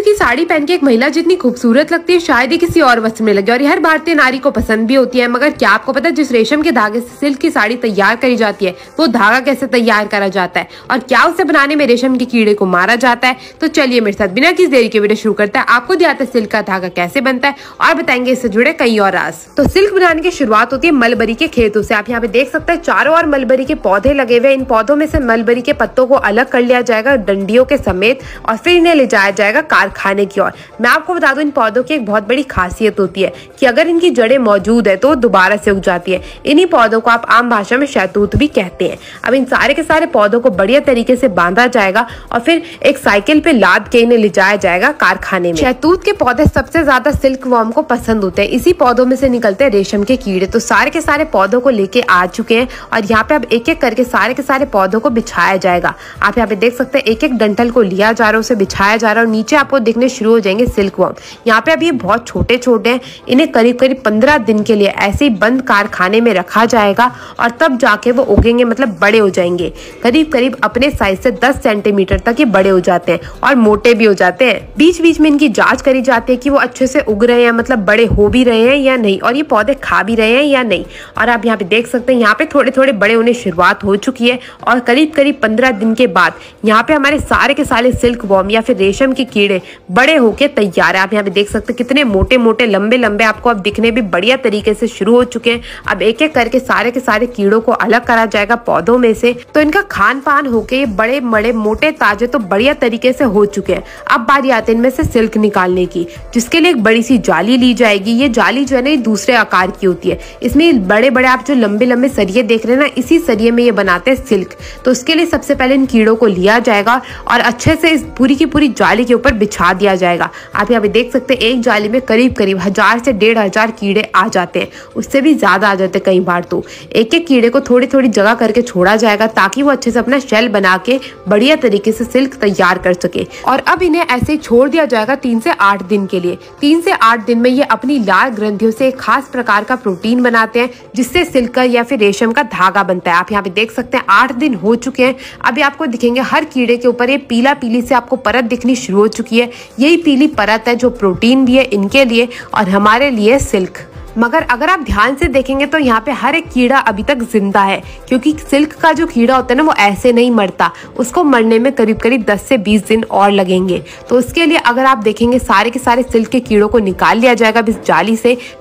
की साड़ी पहन के एक महिला जितनी खूबसूरत लगती है शायद ही किसी और वस्त्र में लगे, और ये हर भारतीय नारी को पसंद भी होती है। मगर क्या आपको पता है जिस रेशम के धागे से सिल्क की साड़ी तैयार करी जाती है वो धागा कैसे तैयार करा जाता है, और क्या उसे बनाने में रेशम के कीड़े को मारा जाता है? तो चलिए मेरे साथ बिना किसी देरी के वीडियो शुरू करते हैं। आपको दिखाते हैं सिल्क का धागा कैसे बनता है और बताएंगे इससे जुड़े कई और राज। तो सिल्क बनाने की शुरुआत होती है मलबरी के खेतों से। आप यहाँ पे देख सकते हैं चारों ओर मलबरी के पौधे लगे हुए। इन पौधों में से मलबरी के पत्तों को अलग कर लिया जाएगा डंडियों के समेत, और फिर इन्हें ले जाया जाएगा कारखाने की ओर। मैं आपको बता दूं इन पौधों की एक बहुत बड़ी खासियत होती है कि अगर इनकी जड़ें मौजूद है तो दोबारा से उग जाती है। इन्हीं पौधों को आप आम भाषा में शहतूत भी कहते हैं। अब इन सारे के सारे पौधों को बढ़िया तरीके से बांधा जाएगा और फिर एक साइकिल पे लाद के इन्हें ले जाया जाएगा कारखाने में। शहतूत के पौधे सबसे ज्यादा सिल्क वॉर्म को पसंद होते हैं। इसी पौधों में से निकलते हैं रेशम के कीड़े। तो सारे के सारे पौधों को लेके आ चुके हैं और यहाँ पे अब एक एक करके सारे के सारे पौधों को बिछाया जाएगा। आप यहाँ पे देख सकते हैं एक एक डंठल को लिया जा रहा है, उसे बिछाया जा रहा है और नीचे आपको दिखने शुरू हो जाएंगे सिल्क वॉर्म। यहाँ पे अब ये बहुत छोटे छोटे हैं। इन्हें करीब करीब 15 दिन के लिए ऐसे ही बंद कारखाने में रखा जाएगा और तब जाके वो उगेंगे, मतलब बड़े हो जाएंगे। करीब करीब अपने साइज से 10 सेंटीमीटर तक ये बड़े हो जाते हैं और मोटे भी हो जाते हैं। बीच बीच में इनकी जांच करी जाती है कि वो अच्छे से उग रहे हैं, मतलब बड़े हो भी रहे हैं या नहीं, और ये पौधे खा भी रहे हैं या नहीं। और आप यहाँ पे देख सकते हैं यहाँ पे थोड़े थोड़े बड़े होने शुरुआत हो चुकी है और करीब करीब 15 दिन के बाद यहाँ पे हमारे सारे के सारे सिल्क वॉर्म या फिर रेशम के कीड़े बड़े होके तैयार है। आप यहाँ पे देख सकते हैं कितने मोटे मोटे लंबे लंबे आपको अब दिखने भी बढ़िया तरीके से शुरू हो चुके हैं। अब एक एक करके सारे के सारे कीड़ों को अलग करा जाएगा पौधों में से। तो इनका खान पान होके ये बड़े बड़े मोटे ताजे तो बढ़िया तरीके से हो चुके हैं। अब बारी आती है इनमें से सिल्क निकालने की, जिसके लिए एक बड़ी सी जाली ली जाएगी। ये जाली जो है ना दूसरे आकार की होती है। इसमें बड़े बड़े आप जो लंबे लंबे सरिये देख रहे हैं ना, इसी सरिये में ये बनाते हैं सिल्क। तो उसके लिए सबसे पहले इन कीड़ों को लिया जाएगा और अच्छे से इस पूरी की पूरी जाली के ऊपर बिछा दिया जाएगा। आप यहाँ पे देख सकते हैं एक जाली में करीब करीब 1000 से 1500 कीड़े आ जाते हैं, उससे भी ज्यादा आ जाते हैं कई बार। तो एक एक कीड़े को थोड़ी थोड़ी जगह करके छोड़ा जाएगा ताकि वो अच्छे से अपना शेल बना के बढ़िया तरीके से सिल्क तैयार कर सके। और अब इन्हें ऐसे ही छोड़ दिया जाएगा 3 से 8 दिन के लिए। 3 से 8 दिन में ये अपनी लाल ग्रंथियों से एक खास प्रकार का प्रोटीन बनाते हैं जिससे सिल्क का या फिर रेशम का धागा बनता है। आप यहाँ पे देख सकते हैं 8 दिन हो चुके हैं। अभी आपको दिखेंगे हर कीड़े के ऊपर ये पीला पीली से आपको परत दिखनी शुरू हो चुकी है। यही पीली परत है जो प्रोटीन भी है इनके लिए और हमारे लिए सिल्क। मगर अगर आप ध्यान से देखेंगे तो यहाँ पे हर एक कीड़ा अभी तक जिंदा है, क्योंकि सिल्क का जो कीड़ा होता है ना वो ऐसे नहीं मरता। उसको मरने में करीब करीब 10 से 20 दिन और लगेंगे। तो उसके लिए अगर आप देखेंगे सारे के सारे सिल्क के कीड़ों को निकाल लिया जाएगा इस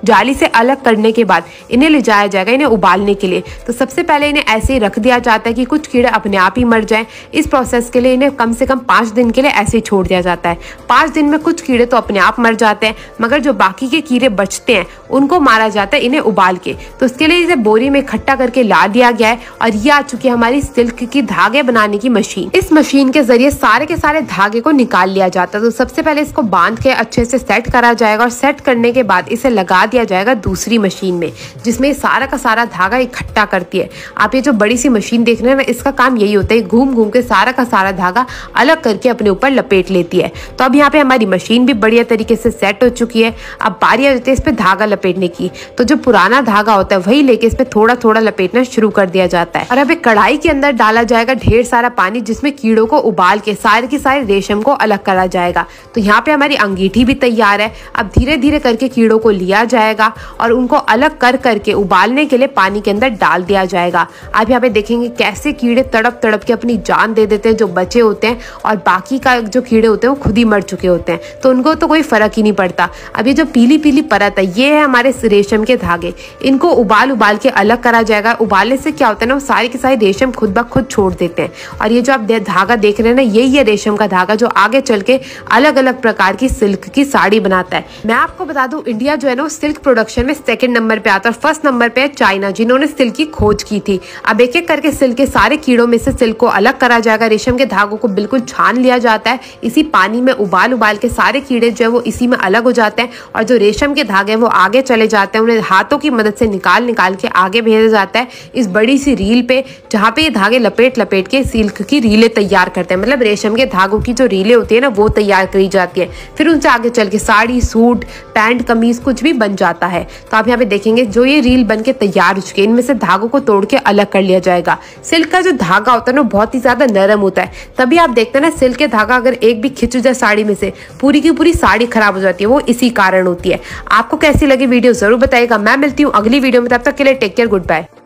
जाली से अलग करने के बाद इन्हें ले जाया जाएगा इन्हें उबालने के लिए। तो सबसे पहले इन्हें ऐसे ही रख दिया जाता है कि कुछ कीड़े अपने आप ही मर जाएं। इस प्रोसेस के लिए इन्हें कम से कम 5 दिन के लिए ऐसे ही छोड़ दिया जाता है। 5 दिन में कुछ कीड़े तो अपने आप मर जाते हैं, मगर जो बाकी के कीड़े बचते हैं उनको मारा जाता है इन्हें उबाल के। तो उसके लिए इसे बोरी में इकट्ठा करके ला दिया गया है और ये आ चुकी है हमारी सिल्क की धागे बनाने की मशीन। इस मशीन के जरिए सारे के सारे धागे को निकाल लिया जाता है। तो सबसे पहले इसको बांध के अच्छे से सेट करा जाएगा और सेट करने के बाद इसे लगा दिया जाएगा दूसरी मशीन में, जिसमें सारा का सारा धागा इकट्ठा करती है। आप ये जो बड़ी सी मशीन देख रहे हैं ना, इसका काम यही होता है, घूम घूम के सारा का सारा धागा अलग करके अपने ऊपर लपेट लेती है। तो अब यहाँ पे हमारी मशीन भी बढ़िया तरीके से सेट हो चुकी है। अब बारी आती है इस पे धागा लपेटने की। तो जो पुराना धागा होता है वही लेके इसमें थोड़ा थोड़ा लपेटना शुरू कर दिया जाता है। और अब एक कढ़ाई के अंदर डाला जाएगा ढेर सारा पानी, जिसमें कीड़ों को उबाल के सारे की सारे रेशम को अलग करा जाएगा। तो यहाँ पे हमारी अंगीठी भी तैयार है। अब धीरे धीरे करके कीड़ों को लिया जाएगा और उनको अलग कर करके उबालने के लिए पानी के अंदर डाल दिया जाएगा। आप यहाँ पे देखेंगे कैसे कीड़े तड़प तड़प के अपनी जान दे देते हैं जो बचे होते हैं, और बाकी का जो कीड़े होते हैं वो खुद ही मर चुके होते हैं। तो उनको तो कोई फर्क ही नहीं पड़ता। अब ये जो पीली पीली परत है ये है हमारे रेशम के धागे। इनको उबाल के अलग करा जाएगा। उबालने से क्या होता है ना, वो सारी की सारी रेशम खुद ब खुद छोड़ देते हैं। और ये जो आप धागा देख रहे हैं ना, यही है रेशम का धागा जो आगे चल के अलग अलग प्रकार की सिल्क की साड़ी बनाता है। मैं आपको बता दूं इंडिया जो है ना, सिल्क प्रोडक्शन में 2nd नंबर पे आता है और 1st नंबर पे है चाइना, जिन्होंने सिल्क की खोज की थी। अब एक एक करके सिल्क के सारे कीड़ों में से सिल्क को अलग करा जाएगा। रेशम के धागों को बिल्कुल छान लिया जाता है। इसी पानी में उबाल के सारे कीड़े जो है वो इसी में अलग हो जाते हैं और जो रेशम के धागे वो आगे चले जाते हैं, उन्हें हाथों की मदद से निकाल निकाल के आगे भेजा जाता है इस बड़ी सी रील पे, जहाँ पे ये धागे लपेट लपेट के सिल्क की रीलें तैयार करते हैं। मतलब रेशम के धागों की जो रीलें होती है ना, वो तैयार करी जाती है। फिर उनसे आगे चल के साड़ी, सूट, पैंट, कमीज कुछ भी बन जाता है। तो आप यहाँ पे देखेंगे जो ये रील बन के तैयार हो चुके हैं, इनमें से धागों को तोड़ के अलग कर लिया जाएगा। सिल्क का जो धागा होता है ना, बहुत ही ज्यादा नरम होता है, तभी आप देखते हैं ना सिल्क के धागा अगर एक भी खिंच जाए साड़ी में से, पूरी की पूरी साड़ी खराब हो जाती है, वो इसी कारण होती है। आपको कैसी लगी वीडियो जरूर बताइएगा। मैं मिलती हूँ अगली वीडियो में, तब तक के लिए टेक केयर, गुड बाय।